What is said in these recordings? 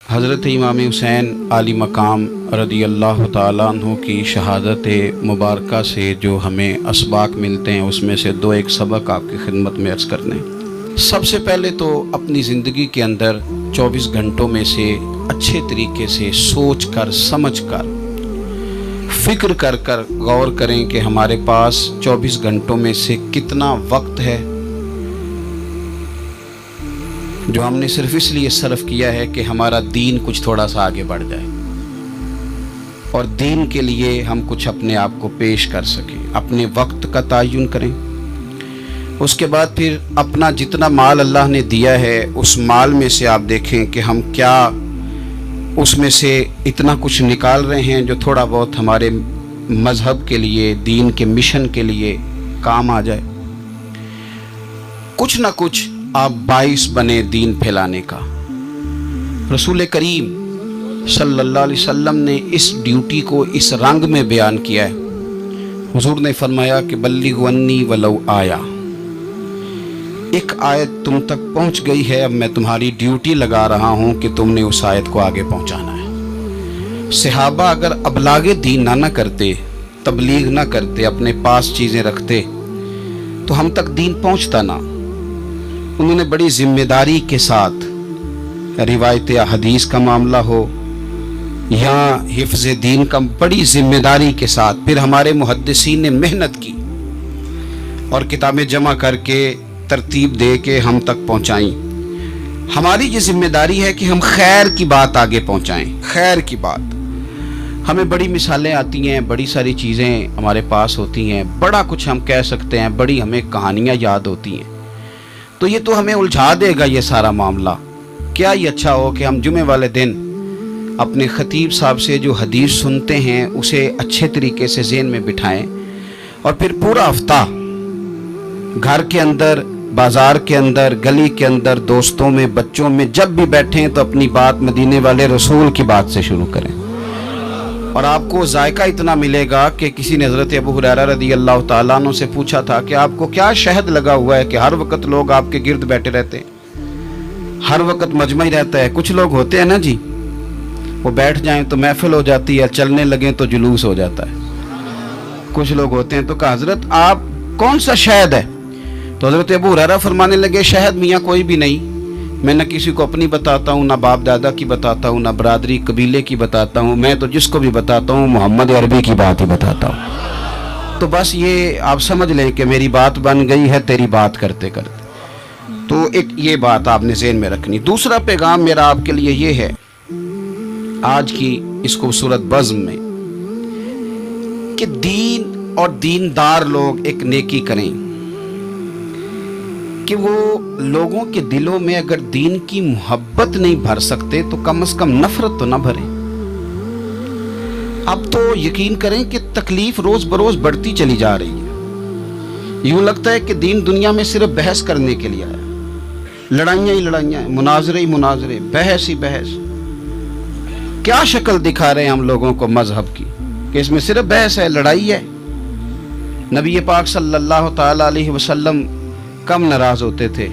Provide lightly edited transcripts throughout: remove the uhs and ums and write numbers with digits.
حضرت امام حسین عالی مقام رضی اللہ تعالیٰ عنہ کی شہادت مبارکہ سے جو ہمیں اسباق ملتے ہیں اس میں سے ایک سبق آپ کی خدمت میں عرض کرنے۔ سب سے پہلے تو اپنی زندگی کے اندر 24 گھنٹوں میں سے اچھے طریقے سے سوچ کر سمجھ کر فکر کر غور کریں کہ ہمارے پاس 24 گھنٹوں میں سے کتنا وقت ہے جو ہم نے صرف اس لیے صرف کیا ہے کہ ہمارا دین کچھ تھوڑا سا آگے بڑھ جائے اور دین کے لیے ہم کچھ اپنے آپ کو پیش کر سکیں۔ اپنے وقت کا تعین کریں، اس کے بعد پھر اپنا جتنا مال اللہ نے دیا ہے اس مال میں سے آپ دیکھیں کہ ہم کیا اس میں سے اتنا کچھ نکال رہے ہیں جو تھوڑا بہت ہمارے مذہب کے لیے، دین کے مشن کے لیے کام آ جائے۔ کچھ نہ کچھ آپ باعث بنے دین پھیلانے کا۔ رسول کریم صلی اللہ علیہ وسلم نے اس ڈیوٹی کو اس رنگ میں بیان کیا ہے۔ حضور نے فرمایا کہ بلغوا انی ولو آیا، ایک آیت تم تک پہنچ گئی ہے، اب میں تمہاری ڈیوٹی لگا رہا ہوں کہ تم نے اس آیت کو آگے پہنچانا ہے۔ صحابہ اگر ابلاغ دین نہ کرتے، تبلیغ نہ کرتے، اپنے پاس چیزیں رکھتے تو ہم تک دین پہنچتا نہ۔ انہوں نے بڑی ذمہ داری کے ساتھ، روایت حدیث کا معاملہ ہو یا حفظ دین کا، بڑی ذمہ داری کے ساتھ پھر ہمارے محدثین نے محنت کی اور کتابیں جمع کر کے ترتیب دے کے ہم تک پہنچائیں۔ ہماری یہ ذمہ داری ہے کہ ہم خیر کی بات آگے پہنچائیں، خیر کی بات۔ ہمیں بڑی مثالیں آتی ہیں، بڑی ساری چیزیں ہمارے پاس ہوتی ہیں، بڑا کچھ ہم کہہ سکتے ہیں، بڑی ہمیں کہانیاں یاد ہوتی ہیں، تو یہ تو ہمیں الجھا دے گا یہ سارا معاملہ۔ کیا یہ اچھا ہو کہ ہم جمعے والے دن اپنے خطیب صاحب سے جو حدیث سنتے ہیں اسے اچھے طریقے سے ذہن میں بٹھائیں اور پھر پورا ہفتہ گھر کے اندر، بازار کے اندر، گلی کے اندر، دوستوں میں، بچوں میں جب بھی بیٹھیں تو اپنی بات مدینے والے رسول کی بات سے شروع کریں، اور آپ کو ذائقہ اتنا ملے گا کہ کسی نے حضرت ابو ہریرہ رضی اللہ تعالیٰ عنہ سے پوچھا تھا کہ آپ کو کیا شہد لگا ہوا ہے کہ ہر وقت لوگ آپ کے گرد بیٹھے رہتے ہیں، ہر وقت مجمع ہی رہتا ہے؟ کچھ لوگ ہوتے ہیں نا جی، وہ بیٹھ جائیں تو محفل ہو جاتی ہے، چلنے لگیں تو جلوس ہو جاتا ہے۔ کچھ لوگ ہوتے ہیں، تو کہا حضرت آپ کون سا شہد ہے؟ تو حضرت ابو ہریرہ فرمانے لگے شہد میاں کوئی بھی نہیں، میں نہ کسی کو اپنی بتاتا ہوں، نہ باپ دادا کی بتاتا ہوں، نہ برادری قبیلے کی بتاتا ہوں، میں تو جس کو بھی بتاتا ہوں محمد عربی کی بات ہی بتاتا ہوں۔ تو بس یہ آپ سمجھ لیں کہ میری بات بن گئی ہے تیری بات کرتے کرتے۔ تو ایک یہ بات آپ نے ذہن میں رکھنی۔ دوسرا پیغام میرا آپ کے لیے یہ ہے آج کی اس خوبصورت بزم میں کہ دین اور دیندار لوگ ایک نیکی کریں کہ وہ لوگوں کے دلوں میں اگر دین کی محبت نہیں بھر سکتے تو کم از کم نفرت تو نہ بھریں۔ اب تو یقین کریں کہ تکلیف روز بروز بڑھتی چلی جا رہی ہے۔ یوں لگتا ہے کہ دین دنیا میں صرف بحث کرنے کے لیے آیا، لڑائیاں ہی لڑائیاں، مناظرے ہی مناظرے، بحث ہی بحث۔ کیا شکل دکھا رہے ہیں ہم لوگوں کو مذہب کی کہ اس میں صرف بحث ہے، لڑائی ہے۔ نبی پاک صلی اللہ تعالی علیہ وسلم کم ناراض ہوتے تھے،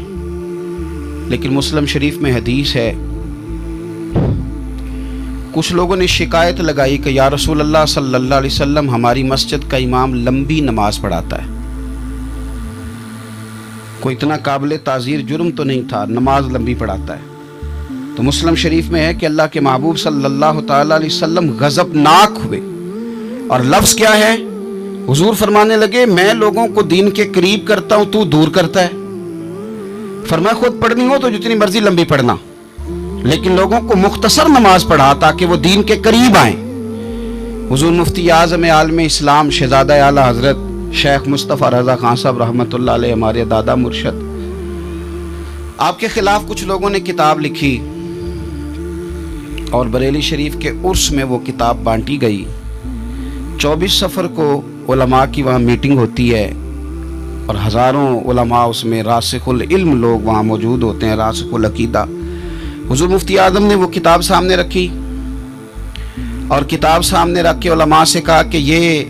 لیکن مسلم شریف میں حدیث ہے، کچھ لوگوں نے شکایت لگائی کہ یا رسول اللہ صلی اللہ علیہ وسلم ہماری مسجد کا امام لمبی نماز پڑھاتا ہے، کوئی اتنا قابل تعزیر جرم تو نہیں تھا، نماز لمبی پڑھاتا ہے۔ تو مسلم شریف میں ہے کہ اللہ کے محبوب صلی اللہ تعالی علیہ وسلم غضبناک ہوئے، اور لفظ کیا ہے؟ حضور فرمانے لگے میں لوگوں کو دین کے قریب کرتا ہوں، تو دور کرتا ہے۔ فرمایا خود پڑھنی ہو تو جتنی مرضی لمبی پڑھنا، لیکن لوگوں کو مختصر نماز پڑھا تاکہ وہ دین کے قریب آئیں۔ حضور مفتی اعظم عالم اسلام شہزادہ اعلیٰ حضرت شیخ مصطفیٰ رضا خان صاحب رحمۃ اللہ علیہ، ہمارے دادا مرشد، آپ کے خلاف کچھ لوگوں نے کتاب لکھی اور بریلی شریف کے عرس میں وہ کتاب بانٹی گئی۔ 24 سفر کو علماء کی وہاں میٹنگ ہوتی ہے اور ہزاروں علماء اس میں، راسخ العلم لوگ وہاں موجود ہوتے ہیں، راسخ العقیدہ۔ حضور مفتی اعظم نے وہ کتاب سامنے رکھی اور کتاب سامنے رکھ کے علماء سے کہا کہ یہ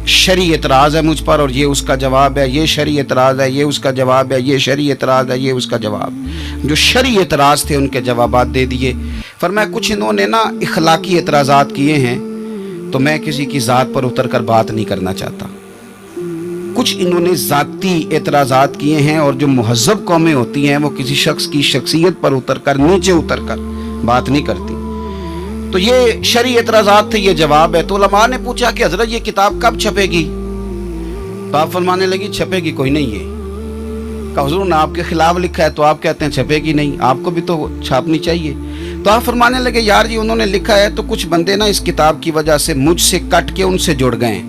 شرعی اعتراض ہے مجھ پر اور یہ اس کا جواب ہے، یہ شرعی اعتراض ہے، یہ اس کا جواب ہے، یہ شرعی اعتراض ہے، یہ اس کا جواب۔ جو شرعی اعتراض تھے ان کے جوابات دے دیے۔ فرمایا کچھ انہوں نے نا اخلاقی اعتراضات کیے ہیں تو میں کسی کی ذات پر اتر کر بات نہیں کرنا چاہتا۔ کچھ انہوں نے ذاتی اعتراضات کیے ہیں، اور جو مہذب قومیں ہوتی ہیں وہ کسی شخص کی شخصیت پر اتر کر، نیچے اتر کر بات نہیں کرتی۔ تو یہ شرعی اعتراضات تھے، یہ جواب ہے۔ تو علماء نے پوچھا کہ حضرت یہ کتاب کب چھپے گی؟ تو آپ فرمانے لگی چھپے گی کوئی نہیں ہے۔ کہ حضور نے آپ کے خلاف لکھا ہے تو آپ کہتے ہیں چھپے گی نہیں، آپ کو بھی تو چھاپنی چاہیے۔ تو آپ فرمانے لگے یار جی انہوں نے لکھا ہے تو کچھ بندے نا اس کتاب کی وجہ سے مجھ سے کٹ کے ان سے جڑ گئے،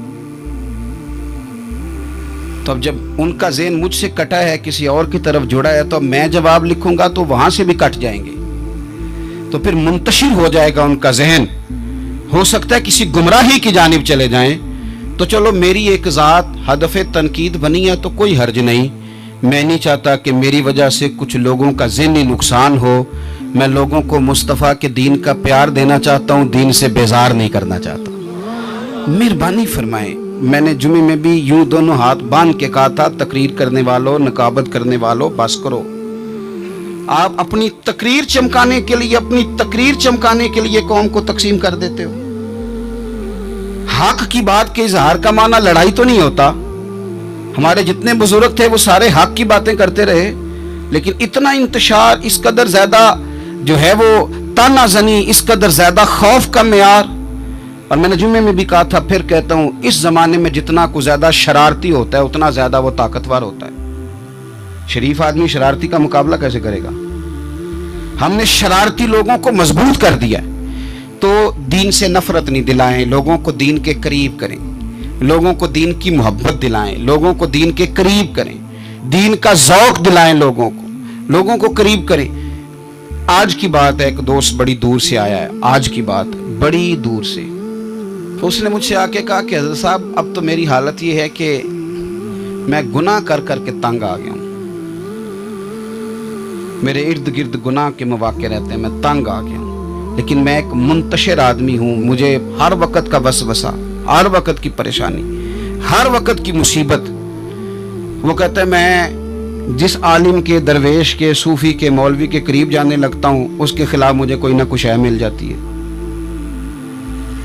تو اب جب ان کا ذہن مجھ سے کٹا ہے، کسی اور کی طرف جڑا ہے، تو اب میں جواب لکھوں گا تو وہاں سے بھی کٹ جائیں گے، تو پھر منتشر ہو جائے گا ان کا ذہن، ہو سکتا ہے کسی گمراہی کی جانب چلے جائیں۔ تو چلو میری ایک ذات ہدف تنقید بنی ہے تو کوئی حرج نہیں، میں نہیں چاہتا کہ میری وجہ سے کچھ لوگوں کا ذہنی نقصان ہو، میں لوگوں کو مصطفیٰ کے دین کا پیار دینا چاہتا ہوں، دین سے بیزار نہیں کرنا چاہتا۔ مہربانی فرمائیں، میں نے جمعے میں بھی یوں دونوں ہاتھ باندھ کے کہا تھا تقریر کرنے والوں، نقابت کرنے والوں بس کرو۔ آپ اپنی تقریر چمکانے کے لیے قوم کو تقسیم کر دیتے ہو۔ حق کی بات کے اظہار کا معنی لڑائی تو نہیں ہوتا۔ ہمارے جتنے بزرگ تھے وہ سارے حق کی باتیں کرتے رہے، لیکن اتنا انتشار، اس قدر زیادہ جو ہے وہ تانا زنی، اس قدر زیادہ خوف کا معیار۔ اور میں نے جمعے میں بھی کہا تھا، پھر کہتا ہوں، اس زمانے میں جتنا کو زیادہ شرارتی ہوتا ہے اتنا زیادہ وہ طاقتور ہوتا ہے۔ شریف آدمی شرارتی کا مقابلہ کیسے کرے گا؟ ہم نے شرارتی لوگوں کو مضبوط کر دیا ہے۔ تو دین سے نفرت نہیں دلائیں، لوگوں کو دین کے قریب کریں، لوگوں کو دین کی محبت دلائیں، لوگوں کو دین کے قریب کریں، دین کا ذوق دلائیں، لوگوں کو قریب کریں۔ آج کی بات ہے، ایک دوست بڑی دور سے آیا ہے، آج کی بات بڑی دور سے، تو اس نے مجھ سے آ کے کہا کہ حضرت صاحب اب تو میری حالت یہ ہے کہ میں گناہ کر کر کے تنگ آ گیا ہوں، میرے ارد گرد گناہ کے مواقع رہتے ہیں، میں تنگ آ گیا ہوں، لیکن میں ایک منتشر آدمی ہوں، مجھے ہر وقت کا وسوسہ، ہر وقت کی پریشانی، ہر وقت کی مصیبت۔ وہ کہتا ہے میں جس عالم کے، درویش کے، صوفی کے، مولوی کے قریب جانے لگتا ہوں اس کے خلاف مجھے کوئی نہ کچھ ہے مل جاتی ہے۔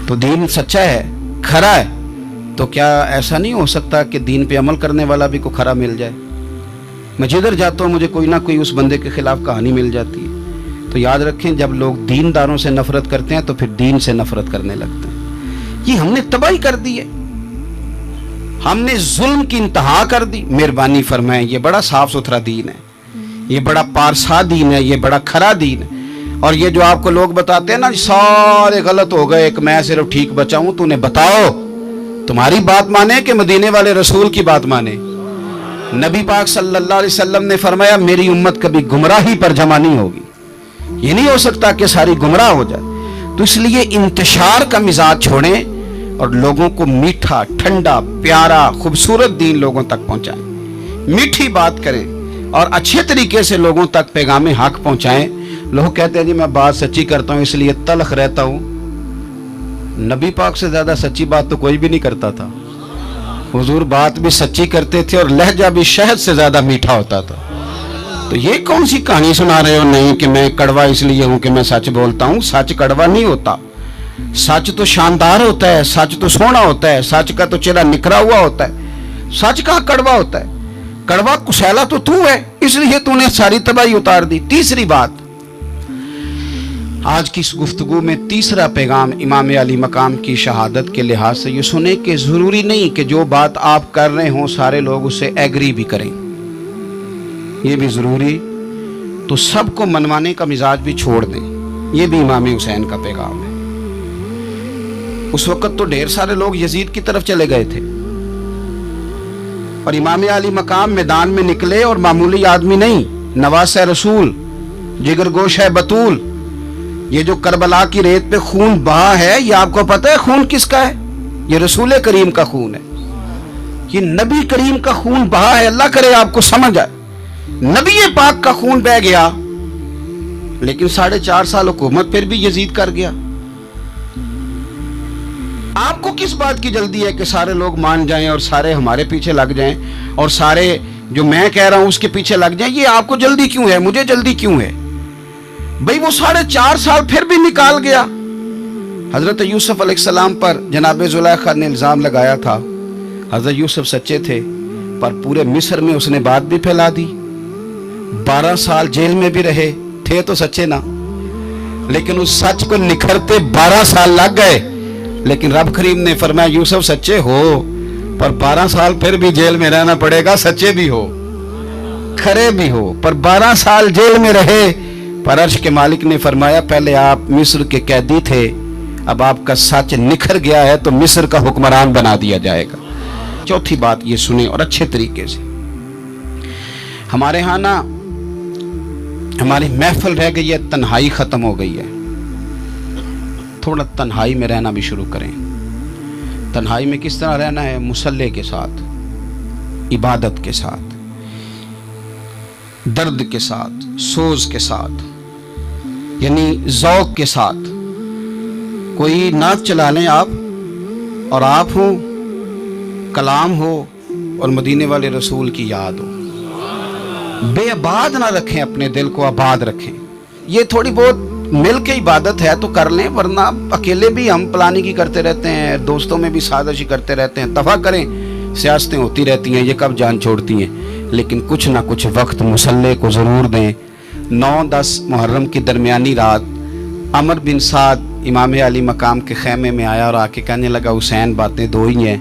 تو دین سچا ہے، کھرا ہے، تو کیا ایسا نہیں ہو سکتا کہ دین پہ عمل کرنے والا بھی کوئی کھرا مل جائے؟ میں جدھر جاتا ہوں مجھے کوئی نہ کوئی اس بندے کے خلاف کہانی مل جاتی ہے۔ تو یاد رکھیں، جب لوگ دینداروں سے نفرت کرتے ہیں تو پھر دین سے نفرت کرنے لگتے ہیں۔ یہ ہم نے تباہی کر دی ہے، ہم نے ظلم کی انتہا کر دی۔ مہربانی فرمائیں، یہ بڑا صاف ستھرا دین ہے، یہ بڑا پارسا دین ہے، یہ بڑا کھرا دین ہے۔ اور یہ جو آپ کو لوگ بتاتے ہیں نا سارے غلط ہو گئے، ایک میں صرف ٹھیک بچا ہوں، تو انہیں بتاؤ تمہاری بات مانے کہ مدینے والے رسول کی بات مانے؟ نبی پاک صلی اللہ علیہ وسلم نے فرمایا میری امت کبھی گمراہی پر جمع نہیں ہوگی، یہ نہیں ہو سکتا کہ ساری گمراہ ہو جائے۔ تو اس لیے انتشار کا مزاج چھوڑیں اور لوگوں کو میٹھا، ٹھنڈا، پیارا، خوبصورت دین لوگوں تک پہنچائیں، میٹھی بات کریں اور اچھے طریقے سے لوگوں تک پیغام حق پہنچائیں۔ لوگ کہتے ہیں جی میں بات سچی کرتا ہوں اس لیے تلخ رہتا ہوں۔ نبی پاک سے زیادہ سچی بات تو کوئی بھی نہیں کرتا تھا، حضور بات بھی سچی کرتے تھے اور لہجہ بھی شہد سے زیادہ میٹھا ہوتا تھا۔ تو یہ کون سی کہانی سنا رہے ہو؟ نہیں کہ میں کڑوا اس لیے ہوں کہ میں سچ بولتا ہوں، سچ کڑوا نہیں ہوتا، سچ تو شاندار ہوتا ہے، سچ تو سونا ہوتا ہے، سچ کا تو چہرہ نکھرا ہوا ہوتا ہے۔ سچ کا کڑوا ہوتا ہے، کڑوا کسیلا تو ہے، اس لیے تو نے ساری تباہی اتار دی۔ تیسری بات، آج کی اس گفتگو میں تیسرا پیغام امام علی مقام کی شہادت کے لحاظ سے یہ سنیں کہ ضروری نہیں کہ جو بات آپ کر رہے ہوں سارے لوگ اسے ایگری بھی کریں، یہ بھی ضروری، تو سب کو منوانے کا مزاج بھی چھوڑ دیں، یہ بھی امام حسین کا پیغام ہے۔ اس وقت تو ڈھیر سارے لوگ یزید کی طرف چلے گئے تھے اور امام علی مقام میدان میں نکلے اور معمولی آدمی نہیں، نواسہ رسول، جگر گوش ہے بطول۔ یہ جو کربلا کی ریت پہ خون بہا ہے، یہ آپ کو پتہ ہے خون کس کا ہے؟ یہ رسول کریم کا خون ہے، یہ نبی کریم کا خون بہا ہے۔ اللہ کرے آپ کو سمجھ آئے، نبی پاک کا خون بہ گیا، لیکن 4.5 سال حکومت پھر بھی یزید کر گیا۔ آپ کو کس بات کی جلدی ہے کہ سارے لوگ مان جائیں اور سارے ہمارے پیچھے لگ جائیں اور سارے جو میں کہہ رہا ہوں اس کے پیچھے لگ جائیں؟ یہ آپ کو جلدی کیوں ہے؟ مجھے جلدی کیوں ہے؟ بھئی وہ 4.5 سال پھر بھی نکال گیا۔ حضرت یوسف علیہ السلام پر جناب زلیخا نے الزام لگایا تھا۔ حضرت یوسف سچے تھے، پر پورے مصر میں اس نے بات بھی پھیلا دی۔ 12 سال جیل میں بھی رہے، تھے تو سچے نا، لیکن اس سچ کو نکھرتے 12 سال لگ گئے۔ لیکن رب کریم نے فرمایا یوسف سچے ہو، پر 12 سال پھر بھی جیل میں رہنا پڑے گا، سچے بھی ہو کھرے بھی ہو، پر 12 سال جیل میں رہے۔ پر عرش کے مالک نے فرمایا پہلے آپ مصر کے قیدی تھے، اب آپ کا سچ نکھر گیا ہے تو مصر کا حکمران بنا دیا جائے گا۔ چوتھی بات یہ سنیں اور اچھے طریقے سے، ہمارے ہاں نا ہماری محفل رہ گئی ہے، تنہائی ختم ہو گئی ہے۔ تھوڑا تنہائی میں رہنا بھی شروع کریں۔ تنہائی میں کس طرح رہنا ہے؟ مصلی کے ساتھ، عبادت کے ساتھ، درد کے ساتھ، سوز کے ساتھ، یعنی ذوق کے ساتھ۔ کوئی نعت چلا لیں آپ، اور آپ ہوں، کلام ہو اور مدینے والے رسول کی یاد ہو۔ بے آباد نہ رکھیں، اپنے دل کو آباد رکھیں۔ یہ تھوڑی بہت مل کے عبادت ہے تو کر لیں، ورنہ اکیلے بھی ہم پلاننگ ہی کرتے رہتے ہیں، دوستوں میں بھی سازشی کرتے رہتے ہیں۔ دفع کریں، سیاستیں ہوتی رہتی ہیں، یہ کب جان چھوڑتی ہیں، لیکن کچھ نہ کچھ وقت مصلی کو ضرور دیں۔ 9-10 محرم کی درمیانی رات عمر بن سعد امام علی مقام کے خیمے میں آیا اور آ کے کہنے لگا حسین باتیں 2 ہی ہیں،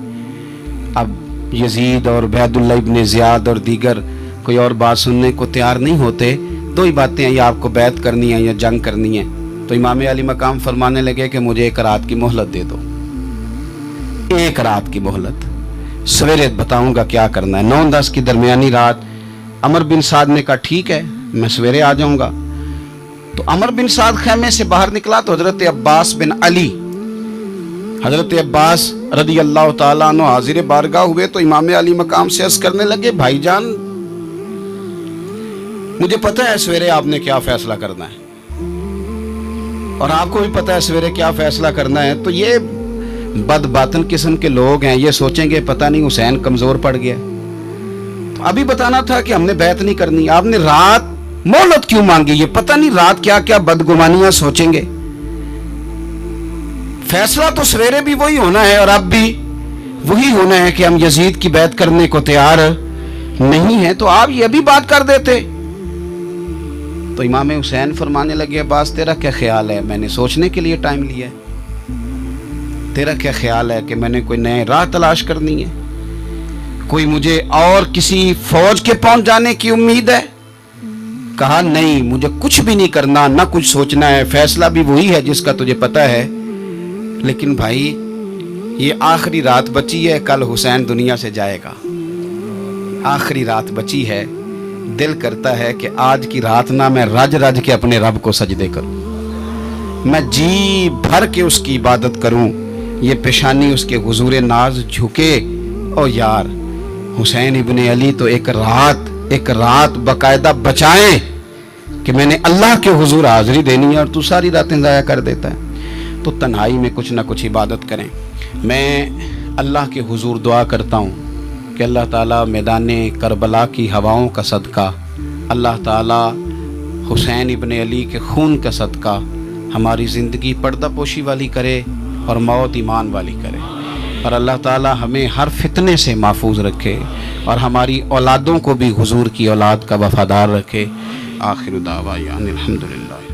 اب یزید اور عبید اللہ ابن زیاد اور دیگر کوئی اور بات سننے کو تیار نہیں ہوتے، 2 ہی باتیں ہیں، یا آپ کو بیعت کرنی ہے یا جنگ کرنی ہے۔ تو امام علی مقام فرمانے لگے کہ مجھے 1 رات کی مہلت دے دو، 1 رات کی مہلت، سویرے بتاؤں گا کیا کرنا ہے۔ 9-10 کی درمیانی رات عمر بن سعد نے کہا ٹھیک ہے، میں سویرے آ جاؤں گا۔ تو عمر بن سعد خیمے سے باہر نکلا تو حضرت عباس بن علی، حضرت عباس رضی اللہ تعالیٰ عنہ حاضر بارگاہ ہوئے تو امام علی مقام سے عرض کرنے لگے بھائی جان مجھے پتہ ہے سویرے آپ نے کیا فیصلہ کرنا ہے، اور آپ کو بھی پتہ ہے سویرے کیا فیصلہ کرنا ہے۔ تو یہ بد باطن قسم کے لوگ ہیں، یہ سوچیں گے پتہ نہیں حسین کمزور پڑ گیا، تو ابھی بتانا تھا کہ ہم نے بیعت نہیں کرنی، آپ نے رات مہلت کیوں مانگی؟ یہ پتہ نہیں رات کیا کیا بدگمانیاں سوچیں گے۔ فیصلہ تو سویرے بھی وہی ہونا ہے اور اب بھی وہی ہونا ہے کہ ہم یزید کی بیعت کرنے کو تیار نہیں ہیں، تو آپ یہ بھی بات کر دیتے۔ تو امام حسین فرمانے لگے عباس تیرا کیا خیال ہے؟ میں نے سوچنے کے لیے ٹائم لیا ہے۔ تیرا کیا خیال ہے کہ میں نے کوئی نئے راہ تلاش کرنی ہے؟ کوئی مجھے اور کسی فوج کے پہنچ جانے کی امید ہے؟ کہا نہیں، مجھے کچھ بھی نہیں کرنا، نہ کچھ سوچنا ہے، فیصلہ بھی وہی ہے جس کا تجھے پتہ ہے، لیکن بھائی یہ آخری رات بچی ہے، کل حسین دنیا سے جائے گا، آخری رات بچی ہے، دل کرتا ہے کہ آج کی رات نہ میں رج رج کے اپنے رب کو سجدے کروں، میں جی بھر کے اس کی عبادت کروں، یہ پیشانی اس کے حضور ناز جھکے۔ او یار حسین ابن علی تو ایک رات باقاعدہ بچائیں کہ میں نے اللہ کے حضور حاضری دینی ہے، اور تو ساری راتیں ضائع کر دیتا ہے۔ تو تنہائی میں کچھ نہ کچھ عبادت کریں۔ میں اللہ کے حضور دعا کرتا ہوں کہ اللہ تعالیٰ میدان کربلا کی ہواؤں کا صدقہ، اللہ تعالیٰ حسین ابن علی کے خون کا صدقہ ہماری زندگی پردہ پوشی والی کرے اور موت ایمان والی کرے، اور اللہ تعالیٰ ہمیں ہر فتنے سے محفوظ رکھے اور ہماری اولادوں کو بھی حضور کی اولاد کا وفادار رکھے۔ آخر دعوانا الحمدللہ۔